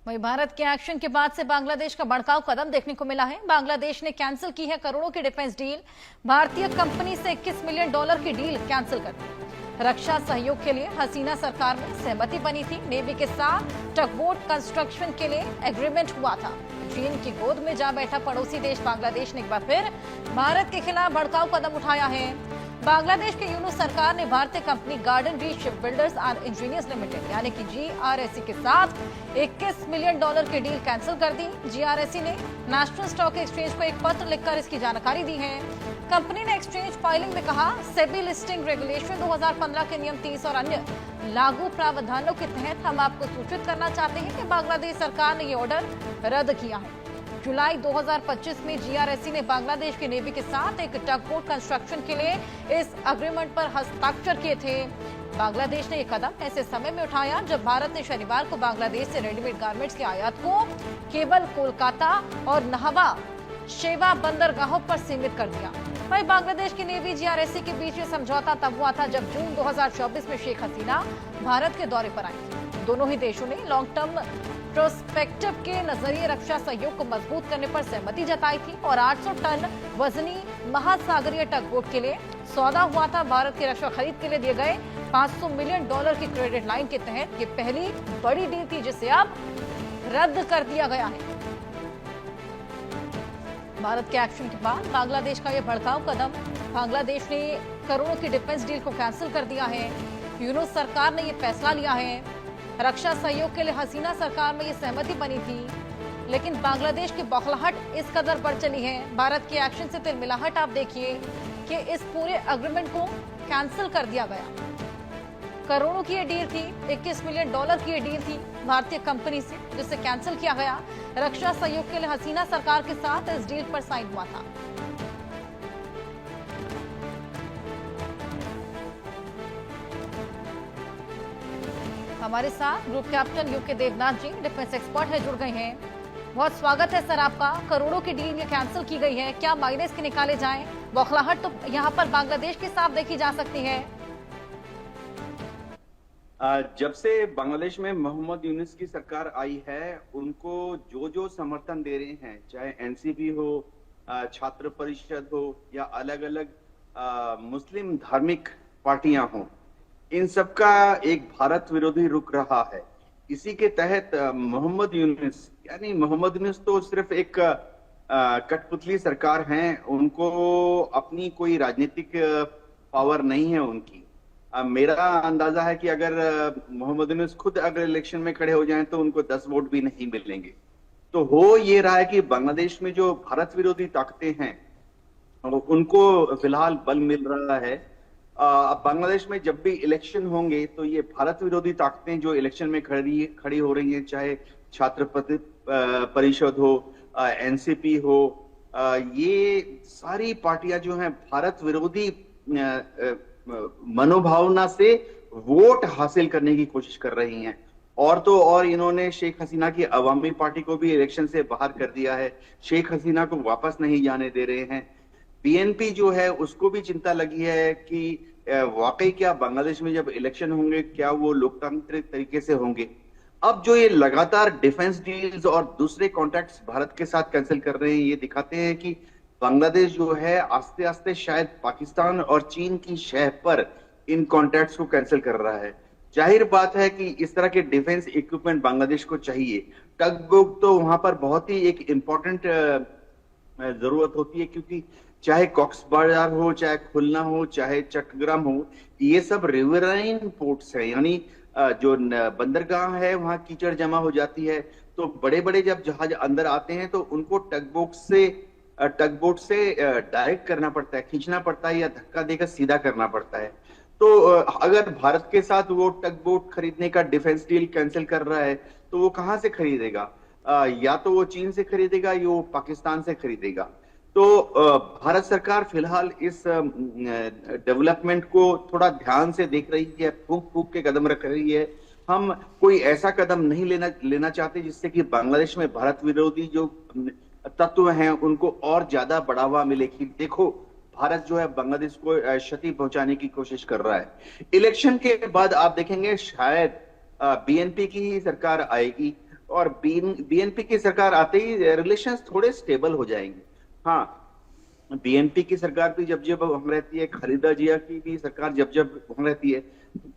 वहीं भारत के एक्शन के बाद से बांग्लादेश का भड़काऊ कदम देखने को मिला है। बांग्लादेश ने कैंसिल की है करोड़ों की डिफेंस डील। भारतीय कंपनी से $21 मिलियन की डील कैंसिल कर दी। रक्षा सहयोग के लिए हसीना सरकार में सहमति बनी थी। नेवी के साथ टगबोट कंस्ट्रक्शन के लिए एग्रीमेंट हुआ था। चीन की गोद में जा बैठा पड़ोसी देश बांग्लादेश ने एक बार फिर भारत के खिलाफ भड़काऊ कदम उठाया है। बांग्लादेश के यूनूस सरकार ने भारतीय company garden reach ship builders and engineers limited यानी कि जीआरएससी के साथ $21 मिलियन की डील कैंसिल कर दी। जीआरएससी ने नेशनल स्टॉक एक्सचेंज को एक पत्र लिखकर इसकी जानकारी दी है। कंपनी ने एक्सचेंज फाइलिंग में कहा, सेबी लिस्टिंग रेगुलेशन 2015 के नियम 30 और अन्य लागू प्रावधानों के तहत हम आपको सूचित करना चाहते हैं कि बांग्लादेश सरकार ने ये ऑर्डर रद्द किया है। जुलाई 2025 में जीआरएससी ने बांग्लादेश की नेवी के साथ एक टगबोट कंस्ट्रक्शन के लिए इस एग्रीमेंट पर हस्ताक्षर किए थे। बांग्लादेश ने यह कदम ऐसे समय में उठाया जब भारत ने शनिवार को बांग्लादेश से रेडीमेड गारमेंट्स के आयात को केवल कोलकाता और नाहवा शेवा बंदरगाहों पर सीमित कर दिया। वहीं बांग्लादेश की नेवी जीआरएससी के बीच में समझौता तब हुआ था जब जून 2024 में शेख हसीना भारत के दौरे पर आई थी। दोनों ही देशों ने लॉन्ग टर्म प्रोस्पेक्टिव के नजरिए रक्षा सहयोग को मजबूत करने पर सहमति जताई थी और 800 टन वजनी महासागरीय टगबोट के लिए सौदा हुआ था। भारत की रक्षा खरीद के लिए दिए गए $500 मिलियन की क्रेडिट लाइन के तहत ये पहली बड़ी डील थी जिसे अब रद्द कर दिया गया है। भारत के एक्शन के बाद बांग्लादेश का यह भड़काऊ कदम, बांग्लादेश ने करोड़ों की डिफेंस डील को कैंसिल कर दिया है। यूनूस सरकार ने यह फैसला लिया है। रक्षा सहयोग के लिए हसीना सरकार में ये सहमति बनी थी, लेकिन बांग्लादेश की बौखलाहट इस कदर बढ़ चली है। भारत के एक्शन से तिलमिलाहट आप देखिए कि इस पूरे एग्रीमेंट को कैंसिल कर दिया गया। करोड़ों की ये डील थी, $21 मिलियन की ये डील थी भारतीय कंपनी से, जिसे कैंसिल किया गया। रक्षा सहयोग के लिए हसीना सरकार के साथ इस डील पर साइन हुआ था। हमारे साथ ग्रुप कैप्टन यूके देवनाथ जी, डिफेंस एक्सपर्ट है, जुड़ गए हैं। बहुत स्वागत है सर आपका। करोड़ों की डील ये कैंसिल की गई है, क्या मायने इसके निकाले जाएं? बौखलाहट तो यहाँ पर बांग्लादेश के साथ देखी जा सकती है। जब से बांग्लादेश में मोहम्मद यूनुस की सरकार आई है, उनको जो जो समर्थन दे रहे हैं, चाहे एनसीपी हो, छात्र परिषद हो या अलग अलग मुस्लिम धार्मिक पार्टियां हों, इन सबका एक भारत विरोधी रुख रहा है। इसी के तहत मोहम्मद यूनुस यानी मोहम्मद यूनुस तो सिर्फ एक कठपुतली सरकार हैं, उनको अपनी कोई राजनीतिक पावर नहीं है उनकी। मेरा अंदाजा है कि अगर मोहम्मद यूनुस खुद अगर इलेक्शन में खड़े हो जाएं तो उनको 10 वोट भी नहीं मिलेंगे। तो हो ये रहा है कि बांग्लादेश में जो भारत विरोधी ताकतें हैं उनको फिलहाल बल मिल रहा है। बांग्लादेश में जब भी इलेक्शन होंगे तो ये भारत विरोधी ताकतें जो इलेक्शन में खड़ी हो रही हैं, चाहे छात्र परिषद हो, एनसीपी हो, ये सारी पार्टियां जो हैं भारत विरोधी मनोभावना से वोट हासिल करने की कोशिश कर रही हैं। और तो और इन्होंने शेख हसीना की अवामी पार्टी को भी इलेक्शन से बाहर कर दिया है। शेख हसीना को वापस नहीं जाने दे रहे हैं। बीएनपी जो है उसको भी चिंता लगी है कि वाकई क्या बांग्लादेश में जब इलेक्शन होंगे क्या वो लोकतांत्रिक तरीके से होंगे। अब जो ये लगातार डिफेंस डील्स और दूसरे कॉन्ट्रैक्ट्स भारत के साथ कैंसिल कर रहे हैं, ये दिखाते हैं कि बांग्लादेश जो है आस्ते आस्ते शायद पाकिस्तान और चीन की शह पर इन कॉन्ट्रैक्ट्स को कैंसिल कर रहा है। जाहिर बात है कि इस तरह के डिफेंस इक्विपमेंट बांग्लादेश को चाहिए। टगबोट तो वहां पर बहुत ही एक इंपॉर्टेंट जरूरत होती है, क्योंकि चाहे कॉक्स बाजार हो, चाहे खुलना हो, चाहे चट्टग्राम हो, ये सब रिवराइन पोर्ट्स है, यानी जो बंदरगाह है वहां कीचड़ जमा हो जाती है। तो बड़े बड़े जब जहाज अंदर आते हैं तो उनको टगबोट से डायरेक्ट करना पड़ता है, खींचना पड़ता है या धक्का देकर सीधा करना पड़ता है। तो अगर भारत के साथ वो टगबोट खरीदने का डिफेंस डील कैंसिल कर रहा है तो वो कहां से खरीदेगा? या तो वो चीन से खरीदेगा या वो पाकिस्तान से खरीदेगा। तो भारत सरकार फिलहाल इस डेवलपमेंट को थोड़ा ध्यान से देख रही है, फूंक फूंक के कदम रख रही है। हम कोई ऐसा कदम नहीं लेना चाहते जिससे कि बांग्लादेश में भारत विरोधी जो तत्व हैं उनको और ज्यादा बढ़ावा मिले कि देखो भारत जो है बांग्लादेश को क्षति पहुंचाने की कोशिश कर रहा है। इलेक्शन के बाद आप देखेंगे शायद बीएनपी की ही सरकार आएगी और बीएनपी की सरकार आते ही रिलेशंस थोड़े स्टेबल हो जाएंगे। हाँ, बीएनपी की सरकार भी जब जब हम रहती है, खालिदा जिया की भी सरकार जब जब हम रहती है,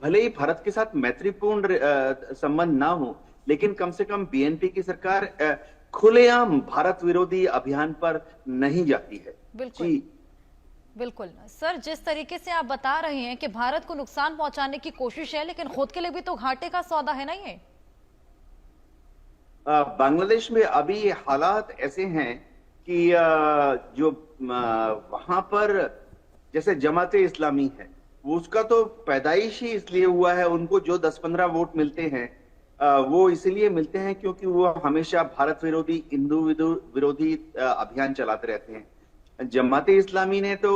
भले ही भारत के साथ मैत्रीपूर्ण संबंध ना हो, लेकिन कम से कम बीएनपी की सरकार खुलेआम भारत विरोधी अभियान पर नहीं जाती है। बिल्कुल जी बिल्कुल सर, जिस तरीके से आप बता रहे हैं कि भारत को नुकसान पहुंचाने की कोशिश है, लेकिन खुद के लिए भी तो घाटे का सौदा है ना ये। बांग्लादेश में अभी हालात ऐसे हैं कि जो वहां पर जैसे जमाते इस्लामी है, वो उसका तो पैदाइश ही इसलिए हुआ है, उनको जो 10-15 वोट मिलते हैं वो इसलिए मिलते हैं क्योंकि वो हमेशा भारत विरोधी, हिंदू विरोधी अभियान चलाते रहते हैं। जमाते इस्लामी ने तो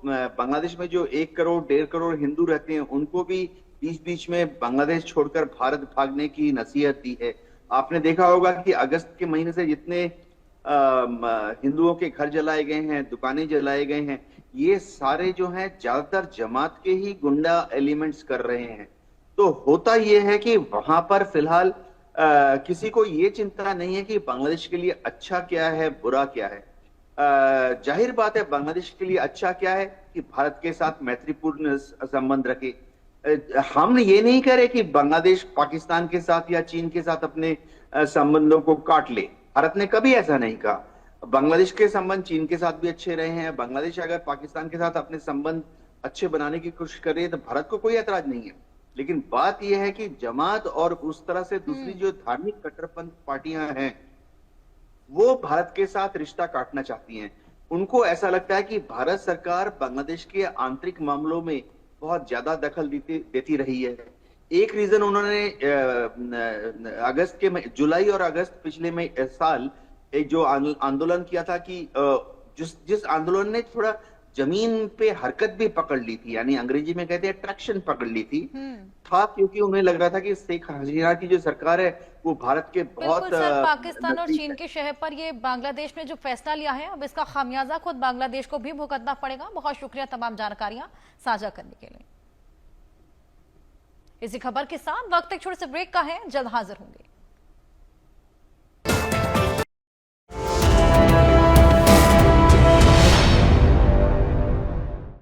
बांग्लादेश में जो 1 करोड़ 1.5 करोड़ हिंदू रहते हैं, उनको भी बीच बीच में बांग्लादेश छोड़कर भारत भागने की नसीहत दी है। आपने देखा होगा कि अगस्त के महीने से जितने हिंदुओं के घर जलाए गए हैं, दुकानें जलाए गए हैं, ये सारे जो हैं ज्यादातर जमात के ही गुंडा एलिमेंट्स कर रहे हैं। तो होता यह है कि वहां पर फिलहाल किसी को ये चिंता नहीं है कि बांग्लादेश के लिए अच्छा क्या है, बुरा क्या है। जाहिर बात है, बांग्लादेश के लिए अच्छा क्या है कि भारत के साथ मैत्रीपूर्ण संबंध रखे। हम ये नहीं कह रहे कि बांग्लादेश पाकिस्तान के साथ या चीन के साथ अपने संबंधों को काट ले। भारत ने कभी ऐसा नहीं कहा। बांग्लादेश के संबंध चीन के साथ भी अच्छे रहे हैं। बांग्लादेश अगर पाकिस्तान के साथ अपने संबंध अच्छे बनाने की कोशिश कर रही है तो भारत को कोई ऐतराज नहीं है। लेकिन बात यह है कि जमात और उस तरह से दूसरी जो धार्मिक कट्टरपंथ पार्टियां हैं, वो भारत के साथ रिश्ता काटना चाहती हैं। उनको ऐसा लगता है कि भारत सरकार बांग्लादेश के आंतरिक मामलों में बहुत ज्यादा दखल देती रही है। एक रीजन उन्होंने जुलाई और अगस्त पिछले साल एक जो आंदोलन किया था कि जिस आंदोलन ने थोड़ा जमीन पे हरकत भी पकड़ ली थी, यानी अंग्रेजी में कहते हैं ट्रैक्शन पकड़ ली थी, था क्योंकि उन्हें लग रहा था कि शेख हसीना की जो सरकार है वो भारत के बहुत बिल्कुल सर, पाकिस्तान और चीन के शहर पर ये बांग्लादेश ने जो फैसला लिया है, अब इसका खामियाजा खुद बांग्लादेश को भी भुगतना पड़ेगा। बहुत शुक्रिया तमाम जानकारियां साझा करने के लिए। इसी खबर के साथ वक्त एक छोटे से ब्रेक का है, जल्द हाजिर होंगे।